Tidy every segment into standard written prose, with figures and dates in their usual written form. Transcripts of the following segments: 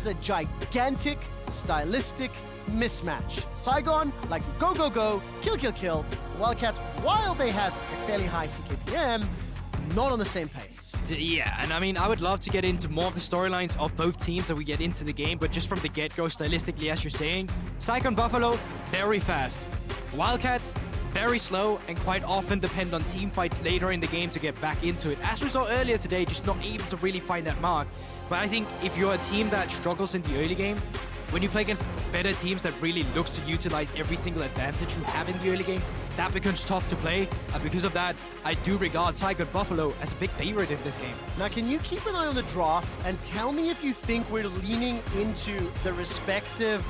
is a gigantic stylistic mismatch. Saigon, like go, go, go, kill, kill, kill. Wildcats, while they have a fairly high CKPM, not on the same pace. Yeah, and I mean, I would love to get into more of the storylines of both teams as we get into the game, but just from the get-go, stylistically, as you're saying, Saigon Buffalo, very fast. Wildcats, very slow, and quite often depend on team fights later in the game to get back into it. As we saw earlier today, just not able to really find that mark. But I think if you're a team that struggles in the early game, when you play against better teams that really looks to utilize every single advantage you have in the early game, that becomes tough to play. And because of that, I do regard Saigon Buffalo as a big favorite in this game. Now, can you keep an eye on the draft and tell me if you think we're leaning into the respective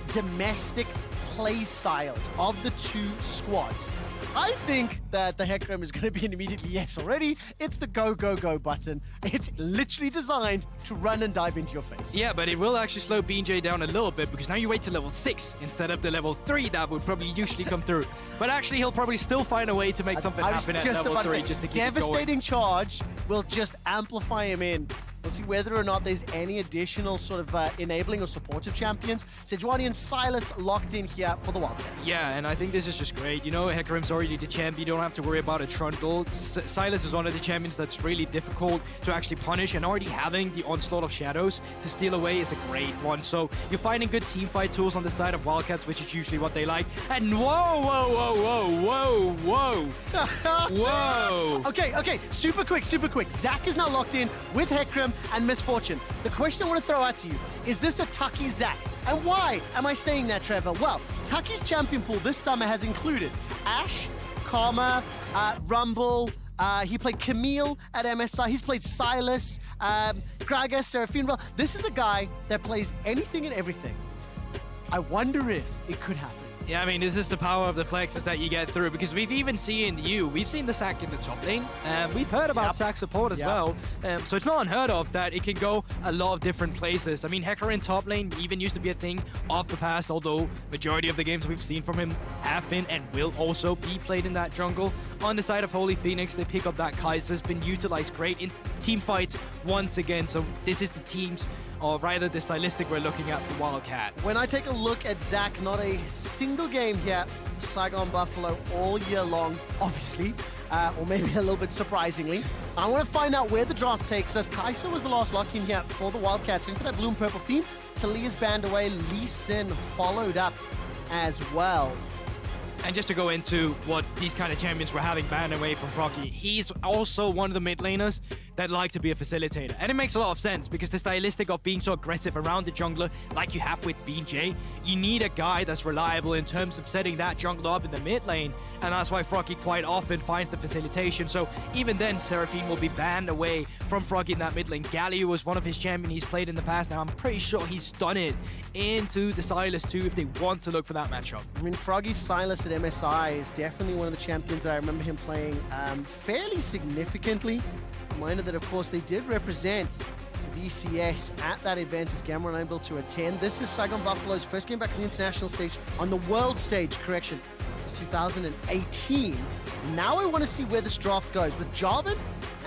domestic play styles of the two squads? I think that the Hecarim is going to be an immediately yes already. It's the go, go, go button. It's literally designed to run and dive into your face. Yeah, but it will actually slow BJ down a little bit because now you wait to level 6 instead of the level 3 that would probably usually come through. But actually, he'll probably still find a way to make something happen at level 3 just to keep it going. Devastating charge will just amplify him in. We'll see whether or not there's any additional sort of enabling or supportive champions. Sejuani and Silas locked in here for the Wildcats. Yeah, and I think this is just great. You know, Hecarim's already the champ. You don't have to worry about a Trundle. Silas is one of the champions that's really difficult to actually punish, and already having the onslaught of shadows to steal away is a great one. So you're finding good teamfight tools on the side of Wildcats, which is usually what they like. And whoa, whoa, whoa, whoa, whoa, whoa. Whoa. Okay, super quick. Zach is now locked in with Hecarim and Misfortune. The question I want to throw out to you, is this a Tucky Zach? And why am I saying that, Trevor? Well, Tucky's champion pool this summer has included Ashe, Karma, Rumble, he played Camille at MSI, he's played Silas, Gragas, Seraphine. Well, this is a guy that plays anything and everything. I wonder if it could happen. Yeah, I mean, this is the power of the flexes that you get through, because we've even seen we've seen the Sack in the top lane, and we've heard about Sack support as well, so it's not unheard of that it can go a lot of different places. I mean, Hecarim top lane even used to be a thing of the past, although majority of the games we've seen from him have been and will also be played in that jungle. On the side of Holy Phoenix, they pick up that Kaiser's been utilized great in team fights once again, so this is the teams, or rather the stylistic we're looking at for Wildcats. When I take a look at Zach, not a single game here for Saigon Buffalo all year long, obviously, or maybe a little bit surprisingly. I want to find out where the draft takes us. Kaiser was the last lock in here for the Wildcats. Going for that blue and purple theme. Talia's banned away. Lee Sin followed up as well. And just to go into what these kind of champions were having banned away from Froggy, he's also one of the mid laners that like to be a facilitator. And it makes a lot of sense because the stylistic of being so aggressive around the jungler like you have with BJ, you need a guy that's reliable in terms of setting that jungler up in the mid lane. And that's why Froggy quite often finds the facilitation. So even then, Seraphine will be banned away from Froggy in that mid lane. Galio was one of his champions he's played in the past, and I'm pretty sure he's done it into the Silas too if they want to look for that matchup. I mean, Froggy's Silas at MSI is definitely one of the champions that I remember him playing fairly significantly. Reminder that, of course, they did represent VCS at that event as Gamma and able to attend. This is Saigon Buffalo's first game back on the international stage, on the world stage, correction, since 2018. Now I want to see where this draft goes, with Jarvan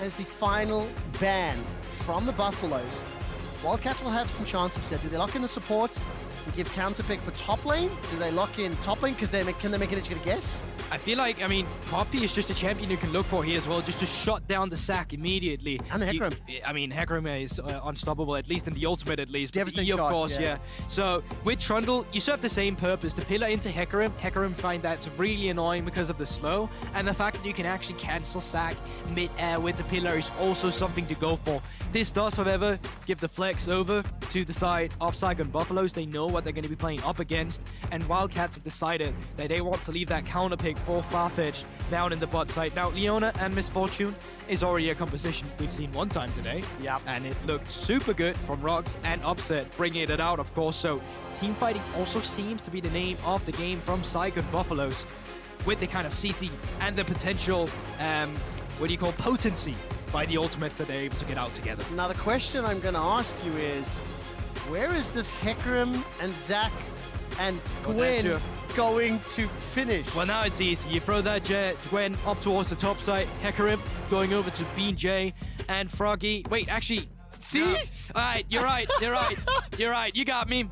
as the final ban from the Buffaloes. Wildcats will have some chances here. Do they lock in the support and give counterpick for top lane? Do they lock in top lane because can they make an educated guess? I feel like, I mean, Poppy is just a champion you can look for here as well, just to shut down the Sack immediately. And the Hecarim. I mean, Hecarim is unstoppable, at least in the ultimate at least. Devastating of charge, course, yeah. So, with Trundle, you serve the same purpose. To pillar into Hecarim, Hecarim find that's really annoying because of the slow, and the fact that you can actually cancel Sack mid-air with the pillar is also something to go for. This does, however, give the flex over to the side of Saigon Buffaloes. They know what they're going to be playing up against, and Wildcats have decided that they want to leave that counter pick for Farfetch down in the bot side. Now, Leona and Misfortune is already a composition we've seen one time today. Yep. And it looked super good from Rox and Upset, bringing it out, of course. So, team fighting also seems to be the name of the game from Saigon Buffaloes, with the kind of CC and the potential, potency by the ultimates that they're able to get out together. Now, the question I'm going to ask you is, where is this Hecarim and Zach and Gwen going to finish? Well, now it's easy. You throw that Gwen up towards the top side. Hecarim going over to BJ and Froggy. Wait, actually, See? No. All right, you're right. You're right. You're right. You got me.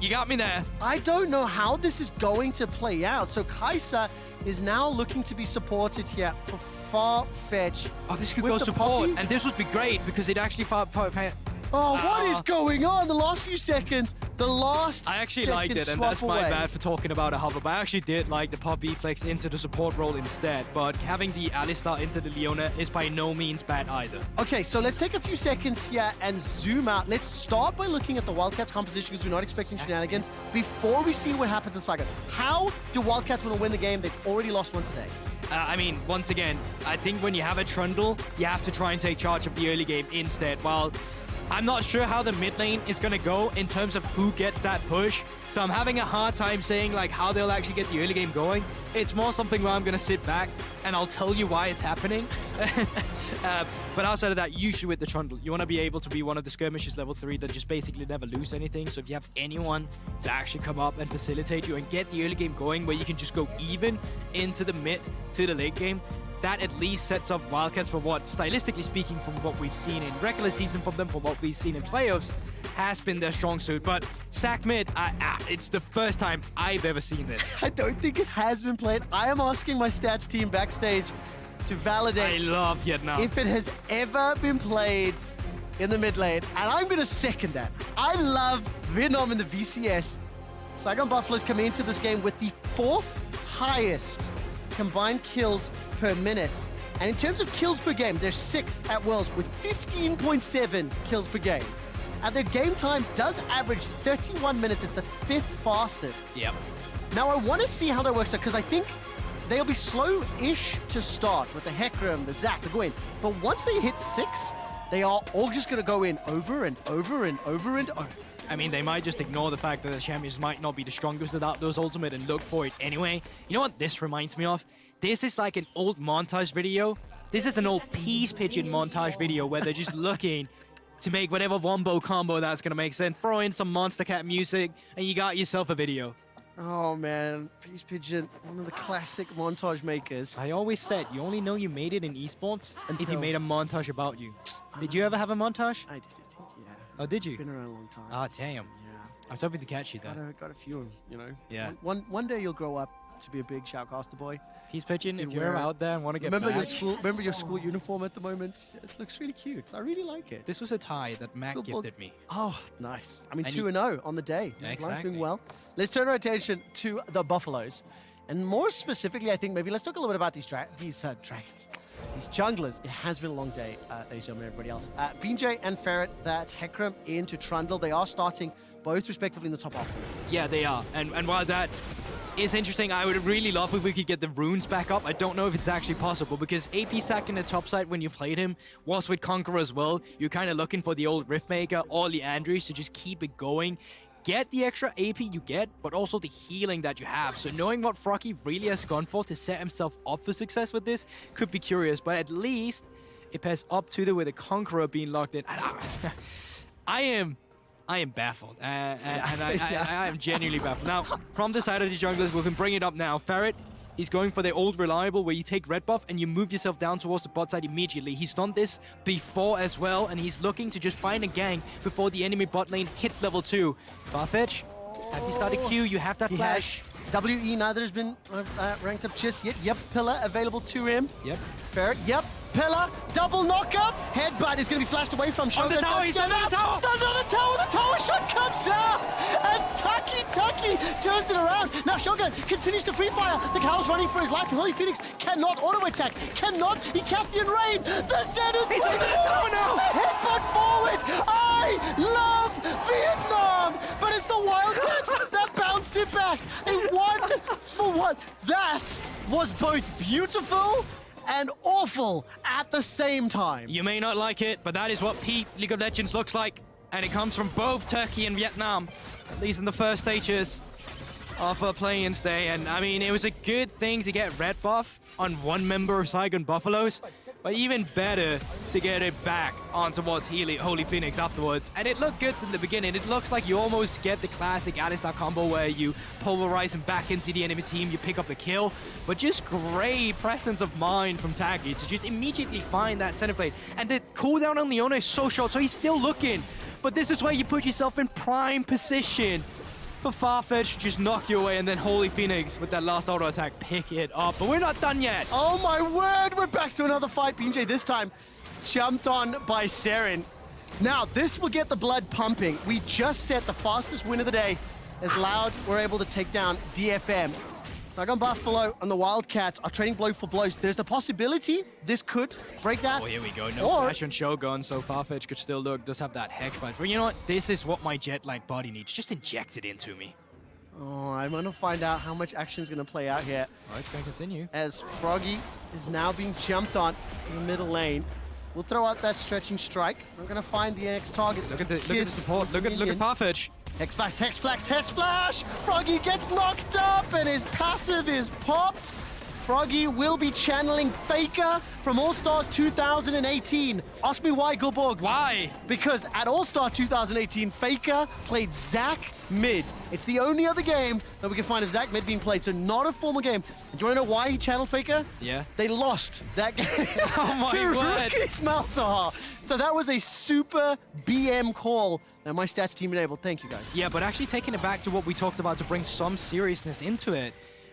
You got me there. I don't know how this is going to play out. So Kai'Sa is now looking to be supported here for Far-Fetch. Oh, this could with go the support, Poppy. and this would be great because it actually Oh, what is going on? The last few seconds, I actually liked it, and that's my bad for talking about a hover, but I actually did like the Poppy flexed into the support role instead, but having the Alistar into the Leona is by no means bad either. Okay, so let's take a few seconds here and zoom out. Let's start by looking at the Wildcats composition because we're not expecting shenanigans before we see what happens in Saigon. How do Wildcats want to win the game? They've already lost one today. I mean, once again, I think when you have a Trundle, you have to try and take charge of the early game instead. While I'm not sure how the mid lane is going to go in terms of who gets that push. So I'm having a hard time saying like how they'll actually get the early game going. It's more something where I'm going to sit back and I'll tell you why it's happening. But outside of that, usually with the Trundle, you want to be able to be one of the skirmishers level 3 that just basically never lose anything. So if you have anyone to actually come up and facilitate you and get the early game going where you can just go even into the mid to the late game, that at least sets up Wildcats for what, stylistically speaking, from what we've seen in regular season from them, from what we've seen in playoffs, has been their strong suit. But Sack mid, it's the first time I've ever seen this. I don't think it has been played. I am asking my stats team backstage to validate I love Vietnam. if it has ever been played in the mid lane, and I'm going to second that. I love Vietnam in the VCS. Saigon Buffaloes come into this game with the 4th highest combined kills per minute. And in terms of kills per game, they're 6th at Worlds with 15.7 kills per game. And their game time does average 31 minutes. It's the 5th fastest. Yep. Now, I want to see how that works out, because I think they'll be slow-ish to start with the Hecarim, the Zac, the Gwen. But once they hit 6, they are all just going to go in over and over and over and over. I mean, they might just ignore the fact that the champions might not be the strongest without those ultimate and look for it anyway. You know what this reminds me of? This is like an old montage video. This is an old Peace Pigeon montage video where they're just looking to make whatever wombo combo that's going to make sense. Throw in some Monster Cat music, and you got yourself a video. Oh, man. Peace Pigeon, one of the classic montage makers. I always said, you only know you made it in esports if you made a montage about you. Did you ever have a montage? I did, yeah. Oh, did you? Been around a long time. Ah, damn. Yeah. I was hoping to catch you then. Got a few, you know. Yeah. One day you'll grow up to be a big shoutcaster boy. Peace Pigeon, if wear you're it. out there and want to get Remember back. your school uniform at the moment? It looks really cute. I really like it. This was a tie that Mac Good ball. gifted me. Oh, nice. I mean, And 2-0 on the day. Yeah, Life's exactly. doing well. Let's turn our attention to the Buffaloes. And more specifically, I think maybe let's talk a little bit about these dragons, these junglers. It has been a long day, ladies and gentlemen, everybody else. BJ and Ferret, that Hecarim into Trundle. They are starting both respectively in the top half. Yeah, they are. And while that is interesting, I would really love if we could get the runes back up. I don't know if it's actually possible because AP Sack in the top side when you played him was with Conqueror as well. You're kind of looking for the old Riftmaker or Leandries to just keep it going. Get the extra AP you get, but also the healing that you have. So knowing what Frocky really has gone for to set himself up for success with this could be curious, but at least it pairs up to with a Conqueror being locked in. I am baffled, and I am genuinely baffled. Now, from the side of the junglers, we can bring it up now. Ferret, he's going for the old reliable where you take red buff and you move yourself down towards the bot side immediately. He's done this before as well, and he's looking to just find a gang before the enemy bot lane hits level 2. Farfetch, have you started Q? You have that flash. WE neither has been ranked up just yet. Yep, Pillar available to him. Yep. Ferret, yep. Pillar, double knockup. Headbutt is going to be flashed away from Shogun. On the tower, he's on the tower. Stunned on the tower. The tower shot comes out. And Taki turns it around. Now Shogun continues to free fire. The cow's running for his life. And Holy Phoenix cannot auto attack. Cannot. He Captain Rain. The Zenith. He's under the tower now. The headbutt forward. I love Vietnam. But it's the Wildcats that bounce it back. A 1-for-1. That was both beautiful and awful at the same time. You may not like it, but that is what peak League of Legends looks like. And it comes from both Turkey and Vietnam, at least in the first stages of a play-ins day. And I mean, it was a good thing to get red buff on one member of Saigon Buffaloes. but even better to get it back on towards Holy Phoenix afterwards. And it looked good in the beginning. It looks like you almost get the classic Alistar combo where you pulverize him back into the enemy team, you pick up the kill, but just great presence of mind from Taki to just immediately find that center plate. And the cooldown on Leona is so short, so he's still looking. But this is where you put yourself in prime position for Farfetch, just knock you away, and then Holy Phoenix with that last auto attack pick it up. But we're not done yet. Oh my word, we're back to another fight. BJ this time jumped on by Seren. Now, this will get the blood pumping. We just set the fastest win of the day as Loud were able to take down DFM. Saigon Buffalo and the Wildcats are trading blow for blows. There's the possibility this could break that. Oh, here we go. No flash on Shogun, so Farfetch could still does have that Hex Flash. But you know what? This is what my jet-like body needs. Just inject it into me. Oh, I'm going to find out how much action is going to play out here. Oh, it's going to continue. As Froggy is now being jumped on in the middle lane. We'll throw out that stretching strike. I'm going to find the next target. Look at the support. Look at Farfetch. Hex Flash, Hex Flash, Hex Flash! Froggy gets knocked up and his passive is popped. Froggy will be channeling Faker from All-Stars 2018. Ask me why, Gulborg. Why? Because at All-Star 2018, Faker played Zac mid. It's the only other game that we can find of Zac mid being played, so not a formal game. And do you want to know why he channeled Faker? Yeah. They lost that game Oh my word. Rookies Malzahar. So that was a super BM call that my stats team enabled. Thank you, guys. Yeah, but actually taking it back to what we talked about to bring some seriousness into it.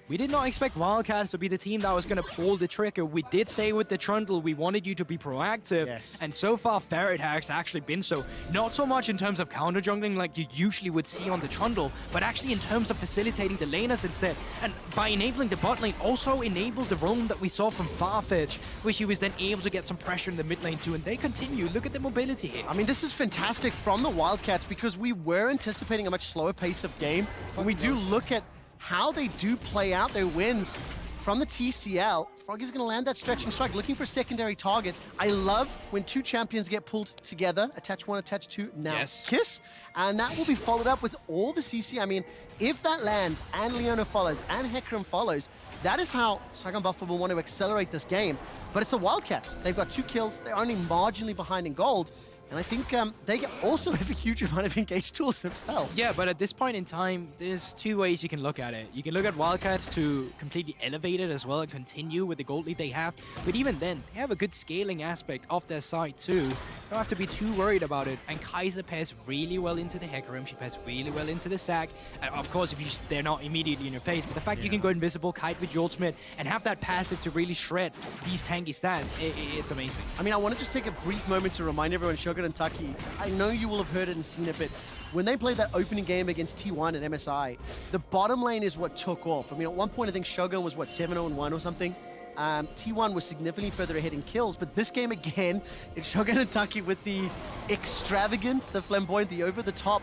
We did not expect Wildcats to be the team that was going to pull the trigger. We did say with the Trundle, we wanted you to be proactive. Yes. And so far, Ferret has actually been so. Not so much in terms of counter jungling like you usually would see on the Trundle, but actually in terms of facilitating the laners instead. And by enabling the bot lane, also enabled the roam that we saw from Farfetch, which he was then able to get some pressure in the mid lane too. And they continue. Look at the mobility here. I mean, this is fantastic from the Wildcats because we were anticipating a much slower pace of game. When we do look at how they do play out their wins from the TCL, Froggy's going to land that stretching strike, looking for a secondary target. I love when two champions get pulled together, attach one, attach two, now yes. Kiss, and that will be followed up with all the CC. I mean, if that lands and Leona follows and Hecarim follows, that is how Saigon Buffalo will want to accelerate this game. But it's the Wildcats. They've got 2 kills. They're only marginally behind in gold. And I think they also have a huge amount of engaged tools themselves. Yeah, but at this point in time, there's 2 ways you can look at it. You can look at Wildcats to completely elevate it as well and continue with the gold lead they have. But even then, they have a good scaling aspect of their side too. Don't have to be too worried about it. And Kaiser pairs really well into the Hecarim. She pairs really well into the Sack. And of course, if they're not immediately in your face. But the fact you can go invisible, kite with your ultimate, and have that passive to really shred these tanky stats, it's amazing. I mean, I want to just take a brief moment to remind everyone, Shogun and Taki, I know you will have heard it and seen it, but when they played that opening game against T1 at MSI, the bottom lane is what took off. I mean, at one point, I think Shogun was, what, 7-0-1 or something? T1 was significantly further ahead in kills, but this game again, it's Shogun and Taki with the extravagant, the flamboyant, the over-the-top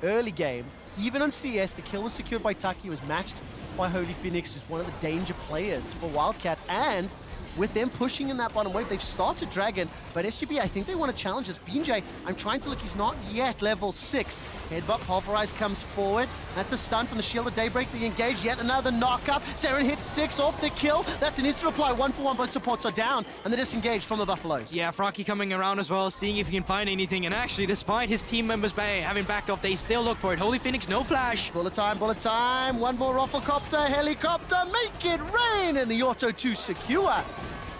early game. Even on CS, the kill was secured by Taki, was matched by Holy Phoenix, who's one of the danger players for Wildcats, and with them pushing in that bottom wave, they've started Dragon, but SGB, I think they want to challenge this. BJ, I'm trying to look, he's not yet level 6. Headbutt Pulverize comes forward. That's the stun from the Shield of Daybreak. They engage, yet another knock-up. Seren hits 6 off the kill. That's an instant reply, 1-for-1, both supports are down, and they're disengaged from the Buffaloes. Yeah, Frocky coming around as well, seeing if he can find anything, and actually, despite his team members having backed off, they still look for it. Holy Phoenix, no flash. Bullet time, one more Rafflecopter, helicopter, make it rain, and the Auto 2 secure.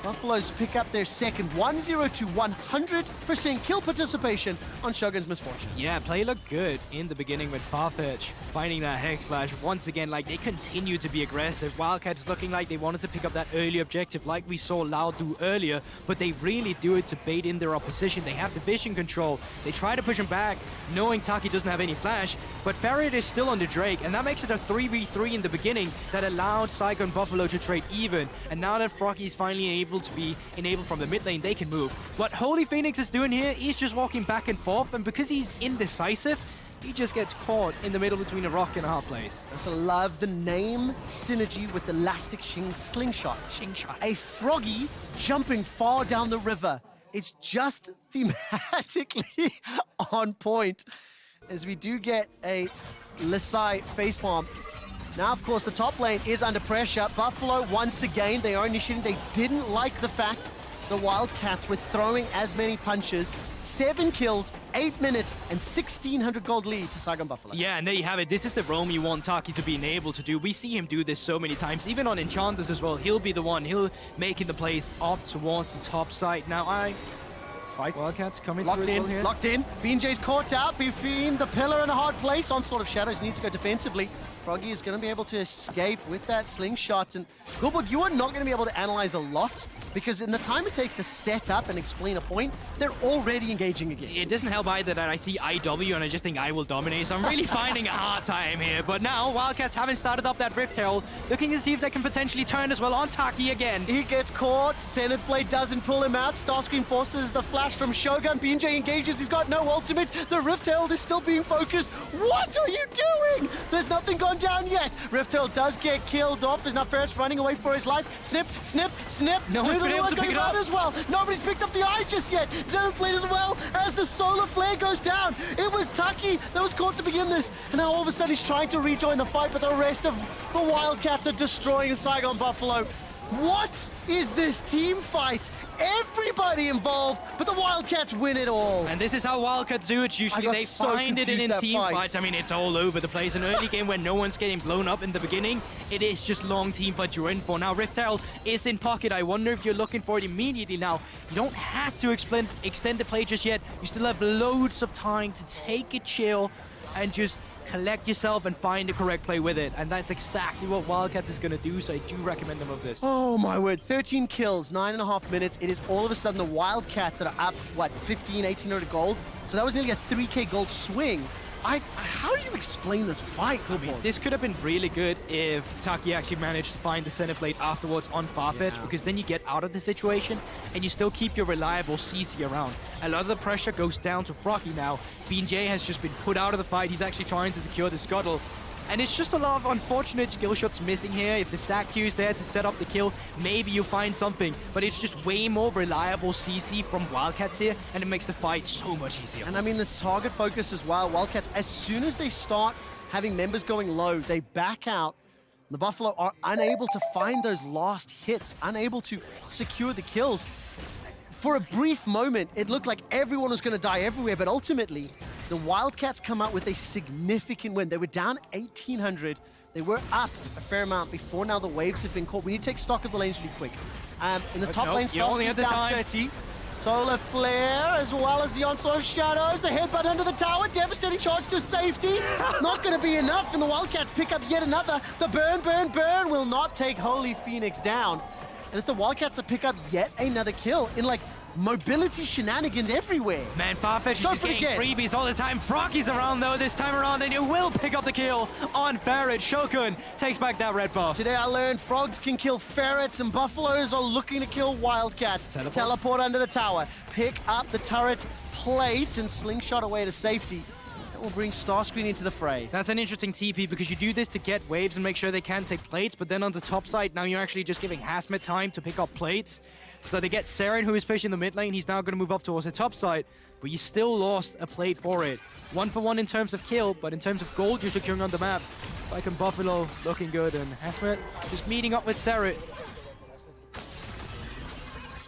Buffaloes pick up their second 1-0 to 100% kill participation on Shogun's Misfortune. Yeah, play looked good in the beginning with Farfetch finding that Hex Flash. Once again, like, they continue to be aggressive. Wildcats looking like they wanted to pick up that early objective like we saw Loud do earlier, but they really do it to bait in their opposition. They have the vision control. They try to push him back, knowing Taki doesn't have any flash, but Ferret is still on the Drake, and that makes it a 3v3 in the beginning that allowed Saigon Buffalo to trade even. And now that Frocky is finally able to be enabled from the mid lane, they can move. What Holy Phoenix is doing here, he's just walking back and forth, and because he's indecisive, he just gets caught in the middle between a rock and a hard place. I also love the name synergy with the elastic slingshot. A Froggy jumping far down the river. It's just thematically on point, as we do get a Lesai facepalm. Now, of course, the top lane is under pressure. Buffalo, once again, they are initiating. They didn't like the fact the Wildcats with throwing as many punches. 7 kills, 8 minutes, and 1,600 gold lead to Saigon Buffalo. Yeah, and there you have it. This is the roam you want Taki to be able to do. We see him do this so many times, even on Enchanters as well. He'll be the one. He'll making the plays up towards the top side. Now Fight. Wildcats coming locked through in, here. locked in. BJ's caught out between the pillar and a hard place. Onslaught of Shadows needs to go defensively. Froggy is going to be able to escape with that slingshot. And Gulbud, you are not going to be able to analyze a lot because in the time it takes to set up and explain a point, they're already engaging again. It doesn't help either that I see IW and I just think I will dominate, so I'm really finding a hard time here. But now, Wildcats haven't started up that Rift Herald, looking to see if they can potentially turn as well on Taki again. He gets caught, Zenith Blade doesn't pull him out, Starscream forces the flash from Shogun, BJ engages, he's got no ultimate, the Rift Herald is still being focused. What are you doing? There's nothing gone down yet. Rift Herald does get killed off, there's now Ferret's running away for his life. Snip, snip, snip. No one's been able to pick it up as well. Nobody's picked up the eye just yet. Zenith Blade as well as the solar flare goes down. It was Taki that was caught to begin this, and now all of a sudden he's trying to rejoin the fight, but the rest of the Wildcats are destroying the Saigon Buffalo. What is this team fight? Everybody involved, but the Wildcats win it all. And this is how Wildcats do it. Usually they find it in team fights. I mean, it's all over the place. An early game when no one's getting blown up in the beginning, it is just long team fight you're in for. Now, Rift Herald is in pocket. I wonder if you're looking for it immediately now. You don't have to extend the play just yet. You still have loads of time to take a chill and just collect yourself and find the correct play with it. And that's exactly what Wildcats is going to do, so I do recommend them of this. Oh my word, 13 kills, 9.5 minutes. It is all of a sudden the Wildcats that are up, what, 15, 1,800 gold? So that was nearly a 3k gold swing. How do you explain this fight, This could have been really good if Taki actually managed to find the center plate afterwards on Farfetch, because then you get out of the situation and you still keep your reliable CC around. A lot of the pressure goes down to Froggy now. BJ has just been put out of the fight. He's actually trying to secure the scuttle. And it's just a lot of unfortunate skill shots missing here. If the sack Q is there to set up the kill, maybe you find something. But it's just way more reliable CC from Wildcats here, and it makes the fight so much easier. And I mean, the target focus as well. Wildcats, as soon as they start having members going low, they back out. The Buffalo are unable to find those last hits, unable to secure the kills. For a brief moment, it looked like everyone was going to die everywhere, but ultimately, the Wildcats come out with a significant win. They were down 1,800. They were up a fair amount before now the waves have been caught. We need to take stock of the lanes really quick. In the top lane, Starscream's down 30. Solar Flare, as well as the Onslaught of Shadows. The headbutt under the tower, devastating charge to safety. Not going to be enough, and the Wildcats pick up yet another. The burn will not take Holy Phoenix down. And it's the Wildcats that pick up yet another kill in like mobility shenanigans everywhere. Man, Farfetch is just getting freebies all the time. Froggy's around though this time around, and you will pick up the kill on Ferret. Shogun takes back that red buff. Today I learned frogs can kill ferrets, and buffaloes are looking to kill wildcats. Teleport under the tower, pick up the turret plate, and slingshot away to safety. Will bring Starscream into the fray. That's an interesting TP because you do this to get waves and make sure they can take plates, but then on the top side, now you're actually just giving Hazmat time to pick up plates. So they get Saren, who is pushing the mid lane. He's now going to move up towards the top side, but you still lost a plate for it. 1 for 1 in terms of kill, but in terms of gold, you're securing on the map. Like in Buffalo, looking good, and Hazmat just meeting up with Saren.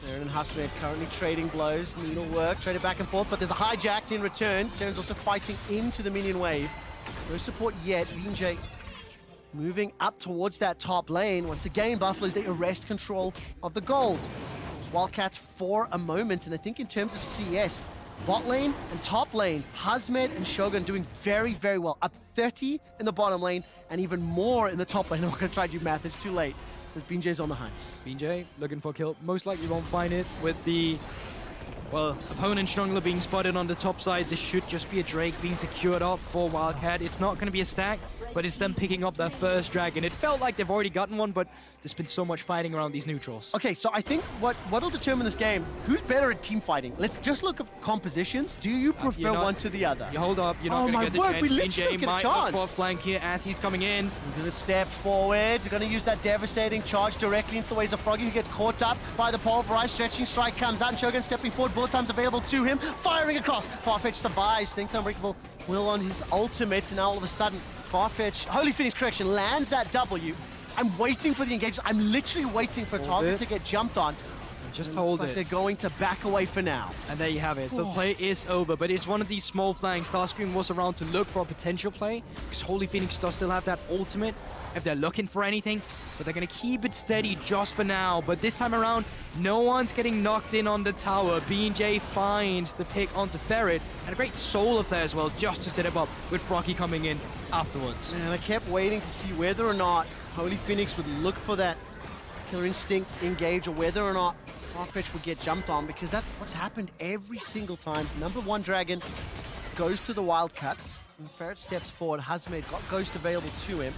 Saren and Hazmat currently trading blows. Needlework, traded back and forth, but there's a hijacked in return. Saren's also fighting into the minion wave. No support yet. BJ moving up towards that top lane. Once again, Buffaloes, they arrest control of the gold. Wildcats for a moment, and I think in terms of CS, bot lane and top lane, Hazmat and Shogun doing very, very well. Up 30 in the bottom lane, and even more in the top lane. I'm not going to try to do math, it's too late. Because BJ's on the hunt. BJ looking for a kill. Most likely won't find it with the, well, opponent jungler being spotted on the top side. This should just be a Drake being secured up for Wildcat. It's not going to be a stack, but it's them picking up their first dragon. It felt like they've already gotten one, but there's been so much fighting around these neutrals. Okay, so I think what'll determine this game, who's better at team fighting? Let's just look at compositions. Do you prefer one to the other? You hold up, you're not going to get the chance. BJ might look for a flank here as he's coming in. We're going to step forward. We're going to use that devastating charge directly into the ways of Froggy, who gets caught up by the pulverized. Stretching strike comes out, and Shogun stepping forward. Bullet time's available to him. Firing across. Farfetch survives. Thinks Unbreakable will on his ultimate, and now all of a sudden, Farfetch, Holy Phoenix correction, lands that W. I'm waiting for the engagement. I'm literally waiting for a target to get jumped on. Just It hold looks like it. they're going to back away for now. And there you have it. So the play is over, but it's one of these small flanks. Starscream was around to look for a potential play, because Holy Phoenix does still have that ultimate if they're looking for anything, but they're going to keep it steady just for now. But this time around, no one's getting knocked in on the tower. B&J finds the pick onto Ferret, and a great solar flare as well, just to set him up with Froggy coming in afterwards. And I kept waiting to see whether or not Holy Phoenix would look for that Killer Instinct engage, or whether or not Farfetch would get jumped on, because that's what's happened every single time. Number one Dragon goes to the Wildcats, and Ferret steps forward. Hazmed got Ghost available to him.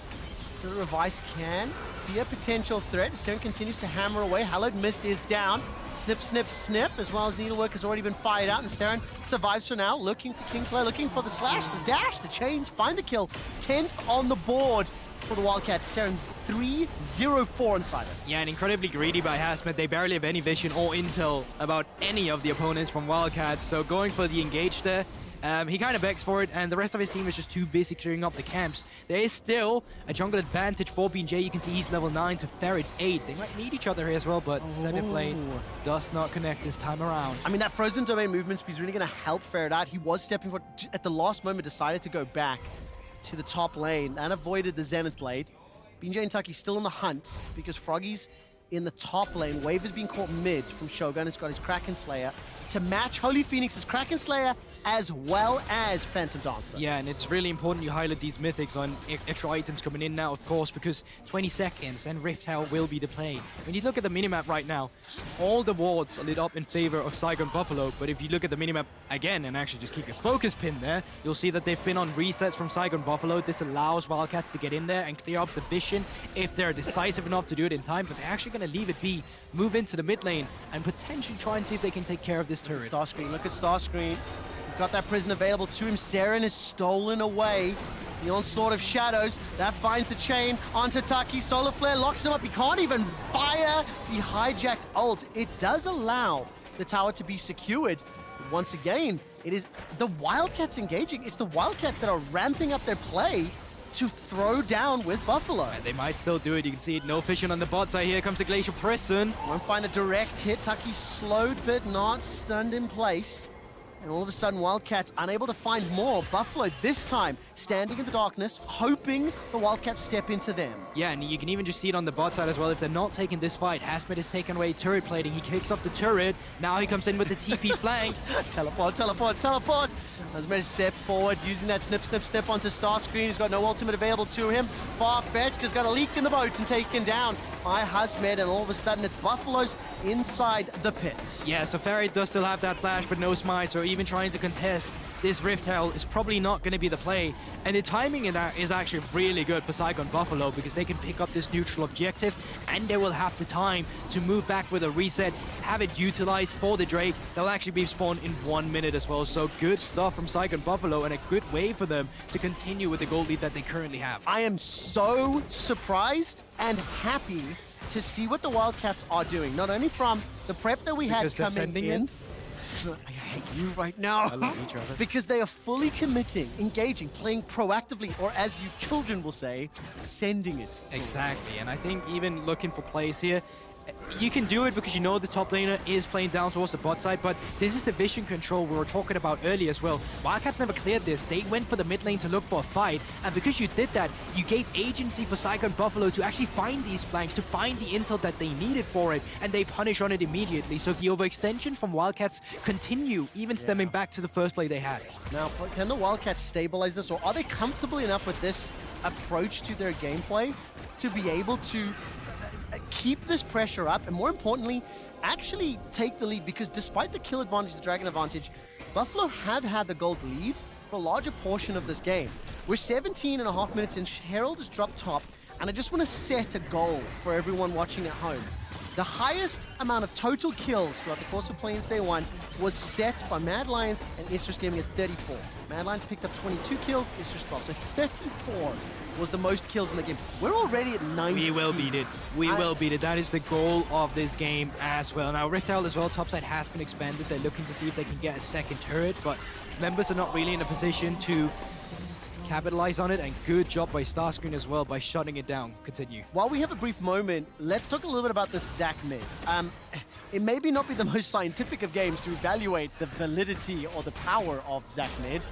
The Revice can be a potential threat. Stern continues to hammer away. Hallowed Mist is down. Snip, snip, snip, as well as Needlework has already been fired out, and Saren survives for now, looking for Kingslayer, looking for the slash, the dash, the chains, find the kill. 10th on the board for the Wildcats. Saren 3-0-4 inside us. Yeah, and incredibly greedy by Hazmet. They barely have any vision or intel about any of the opponents from Wildcats, so going for the engage there. He kind of begs for it, and the rest of his team is just too busy clearing up the camps. There is still a jungle advantage for B&J. You can see he's level 9 to Ferret's 8. They might need each other here as well, but Zenith Blade does not connect this time around. I mean, that Frozen Domain movement speed is really going to help Ferret out. He was stepping for, at the last moment, decided to go back to the top lane and avoided the Zenith Blade. B&J and Tucky still in the hunt because Froggy's in the top lane. Wave is being caught mid from Shogun. He's got his Kraken Slayer to match Holy Phoenix's Kraken Slayer as well as Phantom Dancer. Yeah, and it's really important you highlight these mythics on extra items coming in now, of course, because 20 seconds and Rift Hell will be the play. When you look at the minimap right now, all the wards are lit up in favor of Saigon Buffalo, but if you look at the minimap again and actually just keep your focus pin there, you'll see that they've been on resets from Saigon Buffalo. This allows Wildcats to get in there and clear up the vision if they're decisive enough to do it in time, but they're actually going to leave it be, move into the mid lane, and potentially try and see if they can take care of this turret. Starscreen, look at Starscreen. He's got that prison available to him. Saren is stolen away. The onslaught of shadows, that finds the chain onto Taki. Solar Flare locks him up. He can't even fire the hijacked ult. It does allow the tower to be secured. But once again, it is the Wildcats engaging. It's the Wildcats that are ramping up their play to throw down with Buffalo. And they might still do it. You can see it. No vision on the bot side. Here comes the Glacial Prison. Won't find a direct hit. Taki slowed but not stunned in place. And all of a sudden, Wildcats unable to find more. Buffalo this time standing in the darkness, hoping the Wildcats step into them. Yeah, and you can even just see it on the bot side as well. If they're not taking this fight, Hazmet is taking away turret plating. He kicks up the turret. Now he comes in with the TP flank. Teleport, teleport, teleport. Hazmet step forward, using that snip, snip, snip onto Starscreen. He's got no ultimate available to him. Farfetched has got a leak in the boat and taken down by Hazmet. And all of a sudden, it's Buffalo's inside the pit. Yeah, so Ferret does still have that flash, but no smite, so even trying to contest this Rift Hell is probably not going to be the play. And the timing in that is actually really good for Saigon Buffalo, because they can pick up this neutral objective, and they will have the time to move back with a reset, have it utilized for the Drake. They'll actually be spawned in 1 minute as well, so good stuff from Saigon Buffalo, and a good way for them to continue with the gold lead that they currently have. I am so surprised and happy to see what the Wildcats are doing, not only from the prep that we had coming in. I hate you right now. I love you, Trevor. Because they are fully committing, engaging, playing proactively, or as you children will say, sending it. Exactly, and I think even looking for plays here, you can do it because you know the top laner is playing down towards the bot side, but this is the vision control we were talking about earlier as well. Wildcats never cleared this. They went for the mid lane to look for a fight, and because you did that, you gave agency for Saigon Buffalo to actually find these flanks, to find the intel that they needed for it, and they punish on it immediately. So the overextension from Wildcats continue, even stemming back to the first play they had. Now, can the Wildcats stabilize this, or are they comfortable enough with this approach to their gameplay to be able to keep this pressure up, and more importantly, actually take the lead? Because despite the kill advantage, the dragon advantage, Buffalo have had the gold lead for a larger portion of this game. We're 17.5 minutes in, Herald has dropped top, and I just want to set a goal for everyone watching at home. The highest amount of total kills throughout the course of Plains Day 1 was set by Mad Lions and Istris Gaming at 34. Mad Lions picked up 22 kills, Istris 12, so 34 was the most kills in the game. We're already at 90. We will beat it. We will beat it. That is the goal of this game as well. Now, Rift Hell as well, topside has been expanded. They're looking to see if they can get a second turret, but members are not really in a position to capitalize on it, and good job by Starscreen as well by shutting it down. Continue. While we have a brief moment, let's talk a little bit about the Zac mid. it may not be the most scientific of games to evaluate the validity or the power of Zach Mid.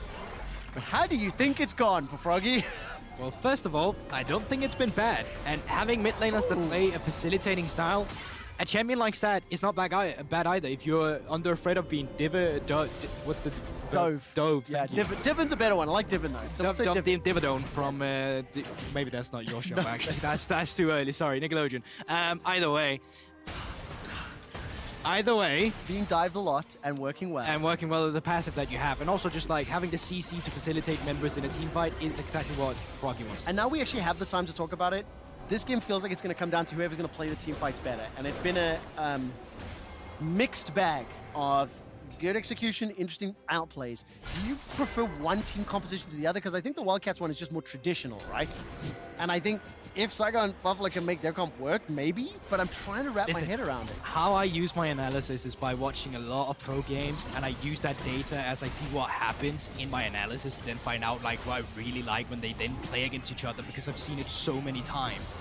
But how do you think it's gone for Froggy? Well, first of all, I don't think it's been bad. And having mid laners that play a facilitating style, a champion like that is not bad either. If you're under threat of being what's the... Dove. Yeah, Divon's a better one. I like Divon though. So let's say Divon. Dividone from... maybe that's not your show, actually. That's too early. Sorry, Nickelodeon. Either way, being dived a lot and working well. And working well with the passive that you have. And also just like having the CC to facilitate members in a team fight is exactly what Froggy wants. And now we actually have the time to talk about it. This game feels like it's going to come down to whoever's going to play the team fights better. And it's been a mixed bag of good execution, interesting outplays. Do you prefer one team composition to the other? Because I think the Wildcats one is just more traditional, right? And I think if Saigon and Buffalo can make their comp work, maybe, but I'm trying to wrap my head around it. How I use my analysis is by watching a lot of pro games, and I use that data as I see what happens in my analysis to then find out like what I really like when they then play against each other, because I've seen it so many times.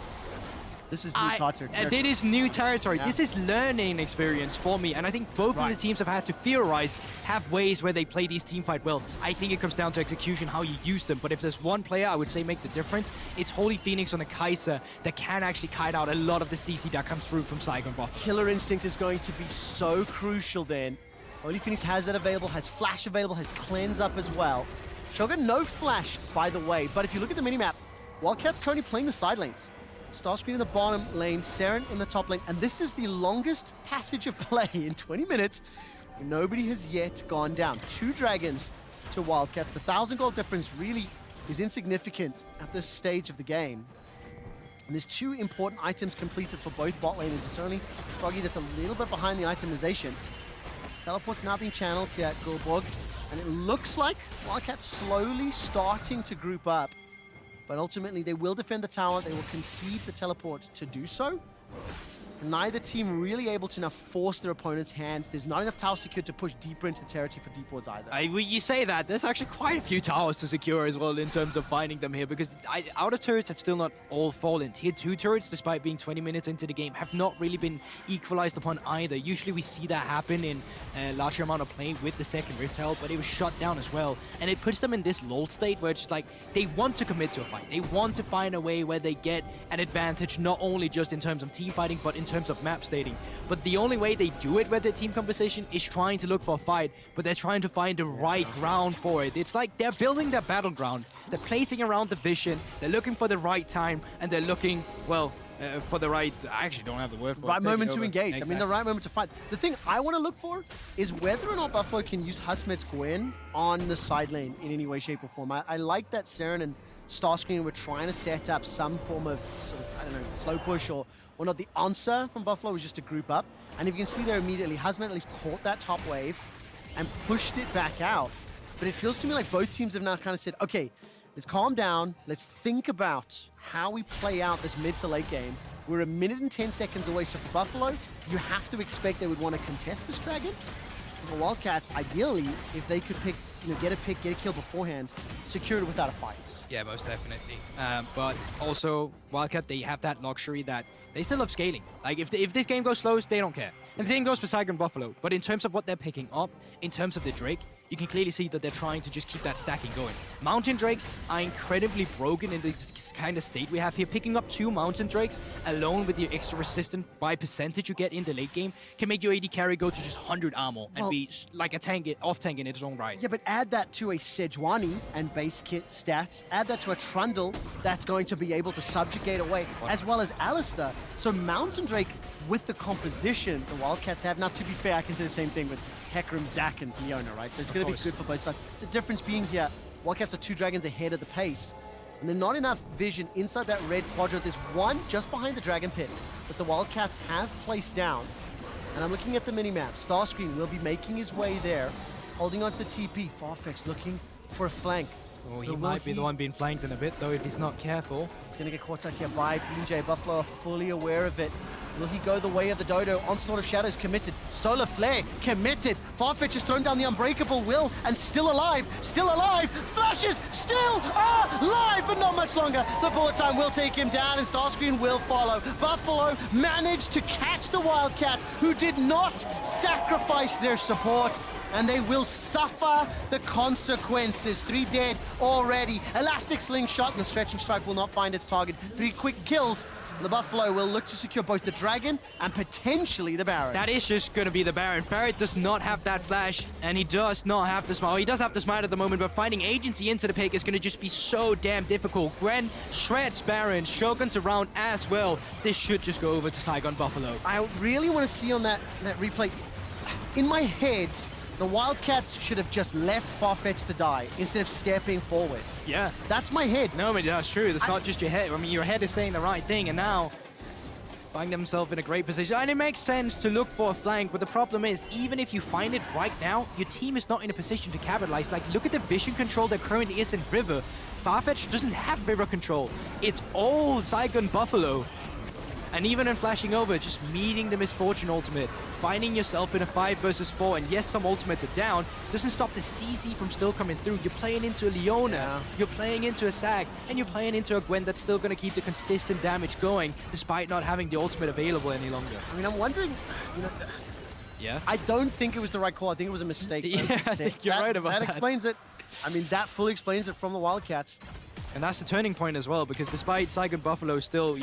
This is new territory. It is new territory. Yeah. This is learning experience for me, and I think both of the teams have had to theorize, have ways where they play these team fight well. I think it comes down to execution, how you use them. But if there's one player I would say make the difference, it's Holy Phoenix on a Kai'Sa that can actually kite out a lot of the CC that comes through from Saigon Buff. Killer Instinct is going to be so crucial then. Holy Phoenix has that available, has Flash available, has Cleanse up as well. Shogun, no Flash, by the way, but if you look at the minimap, Wildcats currently playing the side lanes. Starscream in the bottom lane, Saren in the top lane, and this is the longest passage of play in 20 minutes. Nobody has yet gone down. 2 dragons to Wildcats. The 1,000 gold difference really is insignificant at this stage of the game. And there's 2 important items completed for both bot laners. It's only Froggy that's a little bit behind the itemization. Teleport's now being channeled here at Gulborg, and it looks like Wildcats slowly starting to group up. But ultimately, they will defend the tower. They will concede the teleport to do so. Neither team really able to now force their opponent's hands. There's not enough tower secured to push deeper into the territory for deep wards either. You say that, there's actually quite a few towers to secure as well in terms of finding them here, because outer turrets have still not all fallen. Tier 2 turrets, despite being 20 minutes into the game, have not really been equalized upon either. Usually we see that happen in a larger amount of play with the second Rift Herald, but it was shut down as well. And it puts them in this lull state where it's like they want to commit to a fight. They want to find a way where they get an advantage, not only just in terms of team fighting, but in terms of map stating. But the only way they do it with their team composition is trying to look for a fight, but they're trying to find the right ground for it. It's like they're building their battleground. They're placing around the vision, they're looking for the right time, and they're looking, well, for the right... I actually don't have the word for it. Right moment to engage. Exactly. I mean, the right moment to fight. The thing I want to look for is whether or not Buffalo can use Husmet's Gwen on the side lane in any way, shape, or form. I like that Saren and Starscream were trying to set up some form of, sort of, I don't know, slow push or not. The answer from Buffalo was just to group up. And if you can see there immediately, Husmet at least caught that top wave and pushed it back out. But it feels to me like both teams have now kind of said, okay, let's calm down. Let's think about how we play out this mid to late game. We're a minute and 10 seconds away. So for Buffalo, you have to expect they would want to contest this dragon. For the Wildcats, ideally, if they could pick, get a pick, get a kill beforehand, secure it without a fight. Yeah, most definitely. But also, Wildcat, they have that luxury that they still have scaling. Like, if this game goes slow, they don't care. And the same goes for Saigon Buffalo. But in terms of what they're picking up, in terms of the Drake, you can clearly see that they're trying to just keep that stacking going. Mountain Drakes are incredibly broken in this kind of state we have here. Picking up 2 Mountain Drakes alone with the extra resistance by percentage you get in the late game can make your AD carry go to just 100 armor and be like a tank, off tank in its own right. Yeah, but add that to a Sejuani and base kit stats. Add that to a Trundle that's going to be able to subjugate away, as well as Alistair. So Mountain Drake with the composition the Wildcats have. Now, to be fair, I can say the same thing with Hecarim, Zac, and Fiona, right? So it's going to be good for both sides. The difference being here, Wildcats are 2 dragons ahead of the pace. And there's not enough vision inside that red quadrant. There's one just behind the Dragon Pit that the Wildcats have placed down. And I'm looking at the minimap. Starscream will be making his way there, holding on to the TP. Farfetch looking for a flank. Oh, he might be the one being flanked in a bit, though, if he's not careful. He's going to get caught out here by BJ. Buffalo are fully aware of it. Will he go the way of the Dodo? Onslaught of Shadows committed. Solar Flare committed. Farfetch has thrown down the Unbreakable Will and still alive. Still alive. Flashes still alive, but not much longer. The bullet time will take him down, and Starscream will follow. Buffalo managed to catch the Wildcats, who did not sacrifice their support, and they will suffer the consequences. 3 dead already. Elastic slingshot, and the stretching strike will not find its target. 3 quick kills. The Buffalo will look to secure both the Dragon and potentially the Baron. That is just going to be the Baron. Barrett does not have that flash, and he does not have the smite. Well, he does have the smite at the moment, but finding agency into the pick is going to just be so damn difficult. Gwen shreds Baron, Shogun's around as well. This should just go over to Saigon Buffalo. I really want to see on that replay. In my head, the Wildcats should have just left Farfetch to die instead of stepping forward. Yeah. That's my head. No, but that's true. That's not just your head. I mean, your head is saying the right thing, and now find themselves in a great position. And it makes sense to look for a flank, but the problem is, even if you find it right now, your team is not in a position to capitalize. Like, look at the vision control that currently is in River. Farfetch doesn't have River control. It's all Saigon Buffalo. And even in flashing over, just meeting the Misfortune ultimate, finding yourself in a 5 versus 4, and yes, some ultimates are down, doesn't stop the CC from still coming through. You're playing into a Leona, you're playing into a Sag, and you're playing into a Gwen that's still going to keep the consistent damage going, despite not having the ultimate available any longer. I mean, I'm wondering, Yeah? I don't think it was the right call. I think it was a mistake. Yeah, I think you're right about that. That explains it. I mean, that fully explains it from the Wildcats. And that's the turning point as well, because despite Saigon Buffalo still,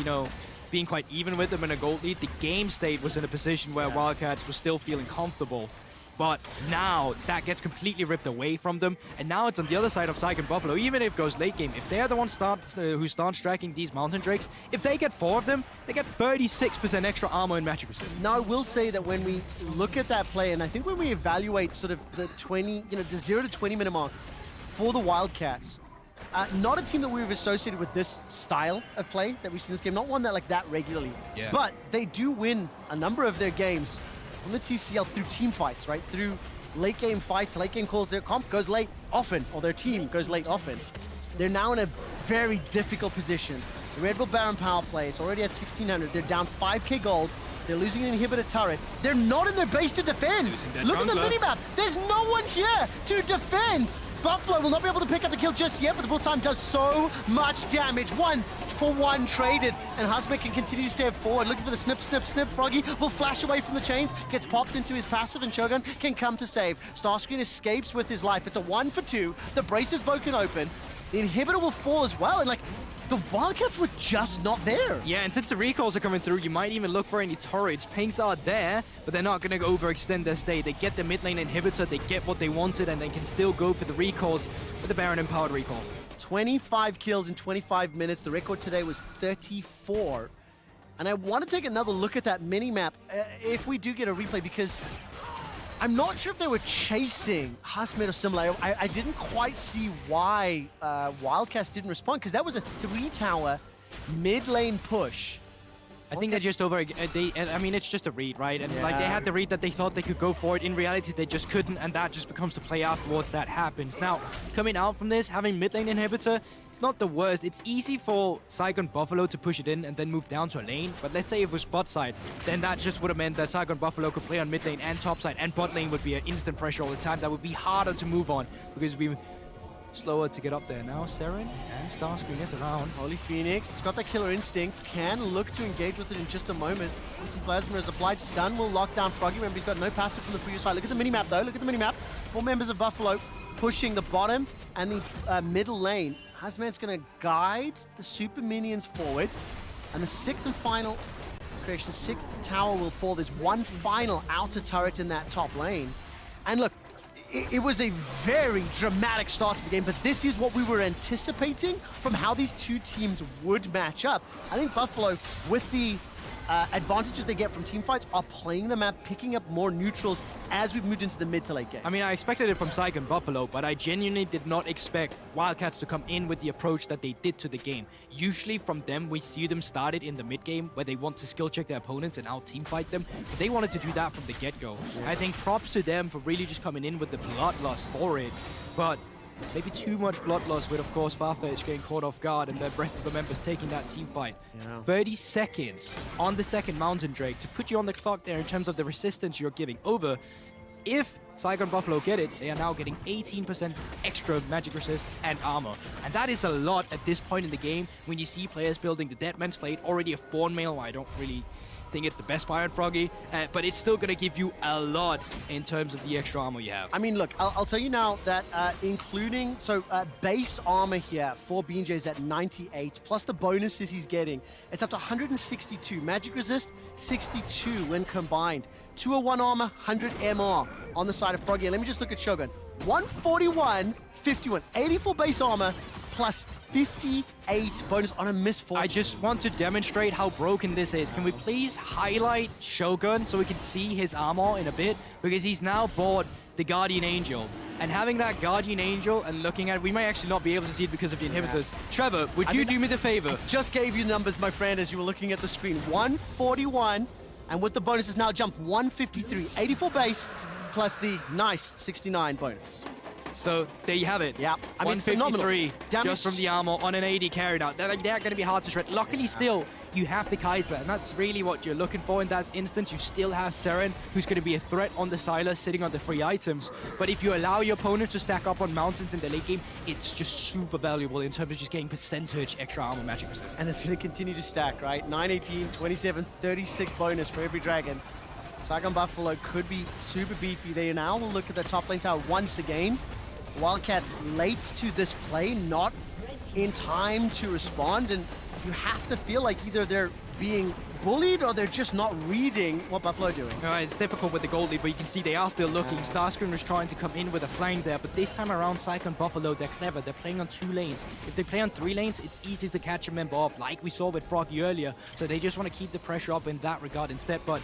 being quite even with them in a gold lead, the game state was in a position where Wildcats were still feeling comfortable. But now that gets completely ripped away from them, and now it's on the other side of Saigon Buffalo. Even if it goes late game, if they're the ones who start striking these Mountain Drakes, if they get 4 of them, they get 36% extra armor and magic resistance. Now, I will say that when we look at that play, and I think when we evaluate sort of the 20, the 0 to 20 minute mark for the Wildcats, not a team that we've associated with this style of play that we've seen in this game, not one that regularly. Yeah. But they do win a number of their games from the TCL through team fights, right? Through late game fights, late game calls. Their comp goes late often, or their team goes late often. They're now in a very difficult position. The Red Bull Baron power play is already at 1600. They're down 5k gold. They're losing an inhibitor turret. They're not in their base to defend. Look at the minimap. There's no one here to defend. Buffalo will not be able to pick up the kill just yet, but the bull time does so much damage. 1-for-1 traded, and Husband can continue to step forward, looking for the snip, snip, snip. Froggy will flash away from the chains, gets popped into his passive, and Shogun can come to save. Starscreen escapes with his life. It's a 1-for-2. The brace is broken open. The inhibitor will fall as well, and the Wildcats were just not there. Yeah, and since the recalls are coming through, you might even look for any turrets. Pings are there, but they're not going to overextend their stay. They get the mid lane inhibitor, they get what they wanted, and they can still go for the recalls with the Baron Empowered recall. 25 kills in 25 minutes. The record today was 34. And I want to take another look at that mini-map if we do get a replay, because I'm not sure if they were chasing Husmid or similar. I didn't quite see why Wildcats didn't respond, because that was a 3-tower mid-lane push. I think they're just I mean, it's just a read, right? And they had the read that they thought they could go for it. In reality, they just couldn't, and that just becomes the play afterwards that happens. Now, coming out from this, having mid lane inhibitor, it's not the worst. It's easy for Saigon Buffalo to push it in and then move down to a lane. But let's say if it was bot side, then that just would have meant that Saigon Buffalo could play on mid lane and top side, and bot lane would be an instant pressure all the time. That would be harder to move on, because we slower to get up there. Now Seren and Starscreen is around. Holy Phoenix has got that killer instinct, can look to engage with it in just a moment. Some plasma is applied. Stun will lock down Froggy. Remember, he's got no passive from the previous fight. Look at the minimap though, look at the minimap. 4 members of Buffalo pushing the bottom and the middle lane. Hazman's gonna guide the super minions forward, and the 6th and final creation, 6th tower will fall. There's one final outer turret in that top lane. And look, it was a very dramatic start to the game, but this is what we were anticipating from how these two teams would match up. I think Buffalo, with the advantages they get from team fights, are playing the map, picking up more neutrals as we've moved into the mid to late game. I mean, I expected it from Saigon Buffalo, but I genuinely did not expect Wildcats to come in with the approach that they did to the game. Usually from them, we see them started in the mid game where they want to skill check their opponents and out team fight them. But they wanted to do that from the get-go. I think props to them for really just coming in with the bloodlust for it. But maybe too much bloodlust with, of course, Farfetch getting caught off guard and the rest of the members taking that team fight. 30 seconds on the second Mountain Drake to put you on the clock there in terms of the resistance you're giving over. If Saigon Buffalo get it, they are now getting 18% extra magic resist and armor. And that is a lot at this point in the game when you see players building the Deadman's Blade, already a Fawn Mail. I don't really think it's the best buy on Froggy, but it's still going to give you a lot in terms of the extra armor you have. I mean, look, I'll tell you now that including, base armor here for BJ is at 98, plus the bonuses he's getting, it's up to 162. Magic resist, 62 when combined. 201 armor, 100 MR on the side of Froggy. And let me just look at Shogun. 141, 51, 84 base armor, plus 58 bonus on a miss fortune. I just want to demonstrate how broken this is. Can we please highlight Shogun so we can see his armor in a bit? Because he's now bought the Guardian Angel. And having that Guardian Angel and looking at it, we may actually not be able to see it because of the inhibitors. Trevor, would you do me the favor? Just gave you numbers, my friend, as you were looking at the screen. 141, and with the bonuses now jumped 153. 84 base, plus the nice 69 bonus. So there you have it. Yeah, I mean, 153 damage just from the armor on an 80 carried out. They're going to be hard to shred. Luckily, still, you have the Kaiser, and that's really what you're looking for in that instance. You still have Seren, who's going to be a threat on the Silas, sitting on the free items. But if you allow your opponent to stack up on mountains in the late game, it's just super valuable in terms of just getting percentage extra armor magic resist. And it's going to continue to stack, right? 918, 27, 36 bonus for every dragon. Saigon Buffalo could be super beefy. They now will look at the top lane tower once again. Wildcats late to this play, not in time to respond, and you have to feel like either they're being bullied or they're just not reading what Buffalo are doing. All right, it's difficult with the gold lead, but you can see they are still looking. Starscream is trying to come in with a flank there, but this time around, Saigon Buffalo, they're clever. They're playing on 2 lanes. If they play on 3 lanes, it's easy to catch a member off, like we saw with Froggy earlier. So they just want to keep the pressure up in that regard instead. But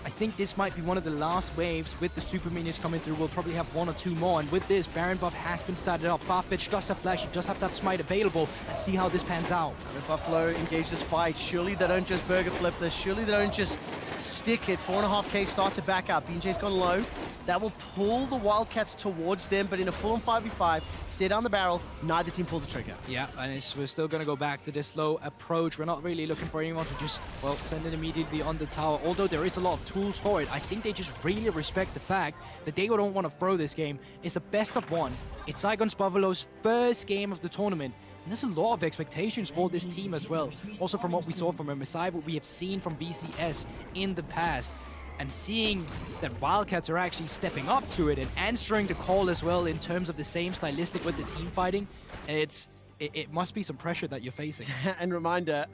I think this might be one of the last waves with the super minions coming through. We'll probably have 1 or 2 more. And with this, Baron buff has been started up. Farfetch does have flash. He does have that smite available. Let's see how this pans out. If Buffalo engage this fight, surely they don't just burger flip this. Surely they don't just stick it. 4.5k start to back out. BJ's gone low. That will pull the Wildcats towards them, but in a full-on 5v5, stay down the barrel, neither team pulls the trigger. Yeah, and we're still going to go back to this slow approach. We're not really looking for anyone to just, well, send it immediately on the tower, although there is a lot of tools for it. I think they just really respect the fact that they don't want to throw this game. It's the best of 1. It's Saigon Buffalo's first game of the tournament. And there's a lot of expectations for this team as well. Also from what we saw from MSI, what we have seen from BCS in the past. And seeing that Wildcats are actually stepping up to it and answering the call as well in terms of the same stylistic with the team fighting, it must be some pressure that you're facing. And reminder,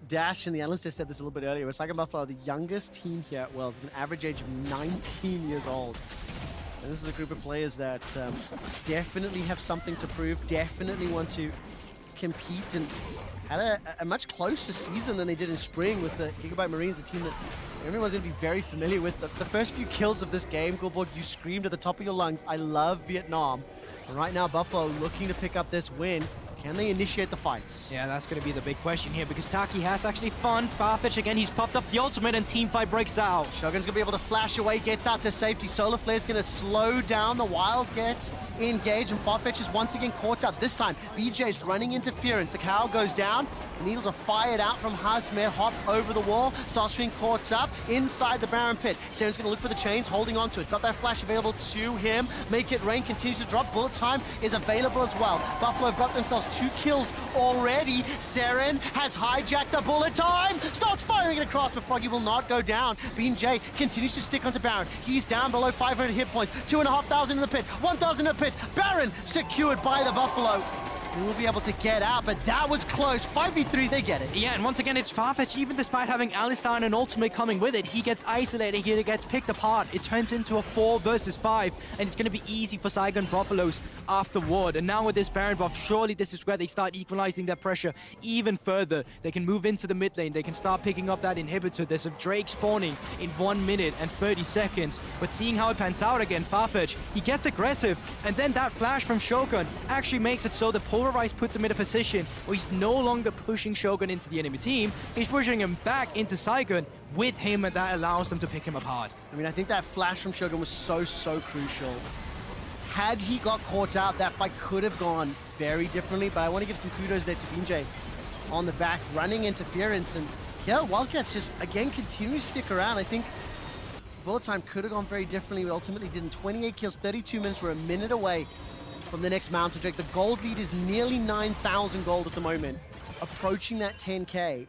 Dash and the analyst said this a little bit earlier, but Saigon Buffalo are the youngest team here at Worlds, with an average age of 19 years old. And this is a group of players that definitely have something to prove, definitely want to compete, and had a much closer season than they did in spring with the Gigabyte Marines, a team that everyone's going to be very familiar with. The first few kills of this game, Goldborg, you screamed at the top of your lungs, I love Vietnam. And right now, Buffalo looking to pick up this win. Can they initiate the fights? Yeah, that's going to be the big question here, because Taki has actually fun. Farfetch again, he's popped up the ultimate and team fight breaks out. Shogun's going to be able to flash away, gets out to safety. Solar Flare's going to slow down the Wildcats engage, and Farfetch is once again caught out. This time, BJ's running interference. The cow goes down. Needles are fired out from Hasmir, hop over the wall. Starscream caught up inside the Baron pit. Seren's going to look for the chains, holding on to it. Got that flash available to him. Make it rain, continues to drop. Bullet time is available as well. Buffalo have got themselves 2 kills already. Seren has hijacked the bullet time. Starts firing it across, but Froggy will not go down. Bean J continues to stick onto Baron. He's down below 500 hit points. 2,500 in the pit. 1,000 in the pit. Baron secured by the Buffalo. They will be able to get out, but that was close. 5v3, they get it. Yeah, and once again, it's Farfetch. Even despite having Alistar and an ultimate coming with it, he gets isolated, he gets picked apart. It turns into a 4 versus 5, and it's going to be easy for Saigon Buffaloes afterward. And now with this Baron buff, surely this is where they start equalizing their pressure even further. They can move into the mid lane. They can start picking up that inhibitor. There's a Drake spawning in 1 minute and 30 seconds. But seeing how it pans out again, Farfetch, he gets aggressive, and then that flash from Shogun actually makes it so the Polarized puts him in a position where he's no longer pushing Shogun into the enemy team. He's pushing him back into Saigon with him, and that allows them to pick him apart. I mean, I think that flash from Shogun was so crucial. Had he got caught out, that fight could have gone very differently, but I want to give some kudos there to Binjay on the back, running interference, and yeah, Wildcats just, again, continue to stick around. I think bullet time could have gone very differently, but ultimately didn't. 28 kills, 32 minutes. We're a minute away from the next Mountain Drake. The gold lead is nearly 9,000 gold at the moment, approaching that 10K.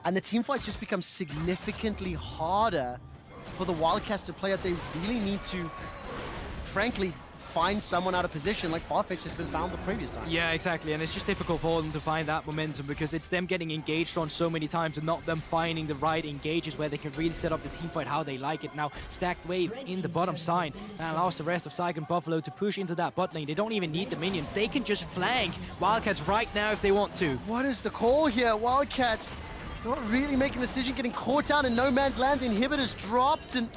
And the team fights just become significantly harder for the Wildcats to play out. They really need to, frankly, find someone out of position like Farfetch has been found the previous time. Yeah, exactly, and it's just difficult for them to find that momentum because it's them getting engaged on so many times and not them finding the right engages where they can really set up the team fight how they like it. Now, stacked wave in the bottom side and allows the rest of Psych and Buffalo to push into that bot lane. They don't even need the minions. They can just flank Wildcats right now if they want to. What is the call here? Wildcats not really making a decision, getting caught out in no man's land. The inhibitors dropped and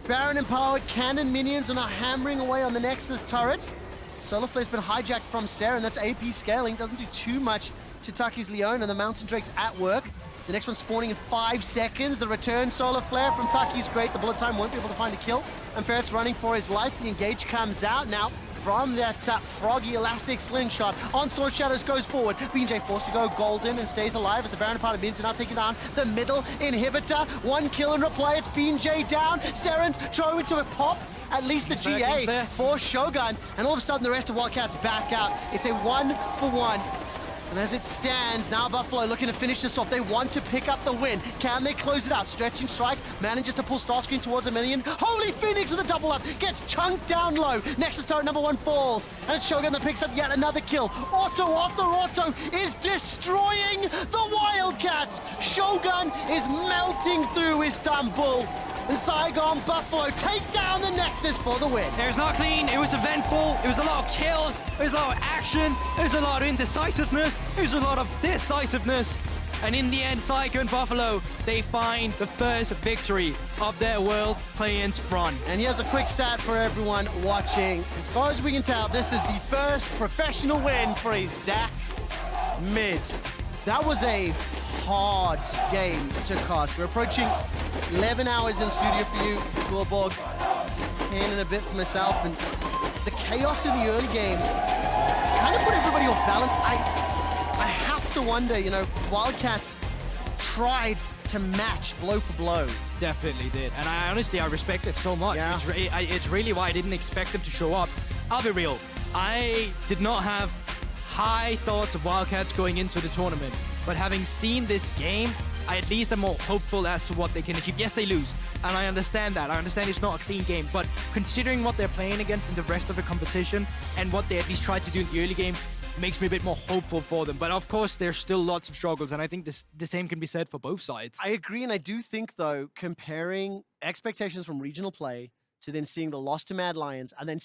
Baron empowered cannon minions are now hammering away on the Nexus turrets. Solar Flare's been hijacked from Sarah, and that's AP scaling. Doesn't do too much to Taki's Leon, and the Mountain Drake's at work. The next one's spawning in 5 seconds. The return Solar Flare from Taki's great. The bullet time won't be able to find a kill. And Ferret's running for his life. The engage comes out now from that froggy elastic slingshot. Onslaught Shadows goes forward. BJ forced to go golden and stays alive as the Baron part of Mins now taking down the middle inhibitor. 1 kill in reply. It's BJ down. Seren's throwing to a pop. At least the GA for Shogun. And all of a sudden the rest of Wildcats back out. It's a 1-for-1. And as it stands, now Buffalo looking to finish this off. They want to pick up the win. Can they close it out? Stretching strike, manages to pull Starscreen towards a million. Holy Phoenix with a double up, gets chunked down low. Nexus turret number 1 falls, and it's Shogun that picks up yet another kill. Auto after auto is destroying the Wildcats. Shogun is melting through Istanbul. And Saigon Buffalo take down the Nexus for the win. It was not clean, it was eventful, it was a lot of kills, it was a lot of action, it was a lot of indecisiveness, it was a lot of decisiveness. And in the end, Psycho and Buffalo, they find the first victory of their World Play-Ins run. And here's a quick stat for everyone watching. As far as we can tell, this is the first professional win for a Zach mid. That was a hard game to cast. We're approaching 11 hours in studio for you, Gorborg. 10 and a bit for myself, and the chaos in the early game kind of put everybody off balance. I have to wonder, you know, Wildcats tried to match blow for blow. Definitely did, and I honestly respect it so much. Yeah. It's really why I didn't expect them to show up. I'll be real, I did not have high thoughts of Wildcats going into the tournament, but having seen this game, I at least am more hopeful as to what they can achieve. Yes, they lose, and I understand that. I understand it's not a clean game, but considering what they're playing against in the rest of the competition and what they at least tried to do in the early game, makes me a bit more hopeful for them. But of course, there's still lots of struggles, and I think the same can be said for both sides. I agree, and I do think, though, comparing expectations from regional play to then seeing the loss to Mad Lions and then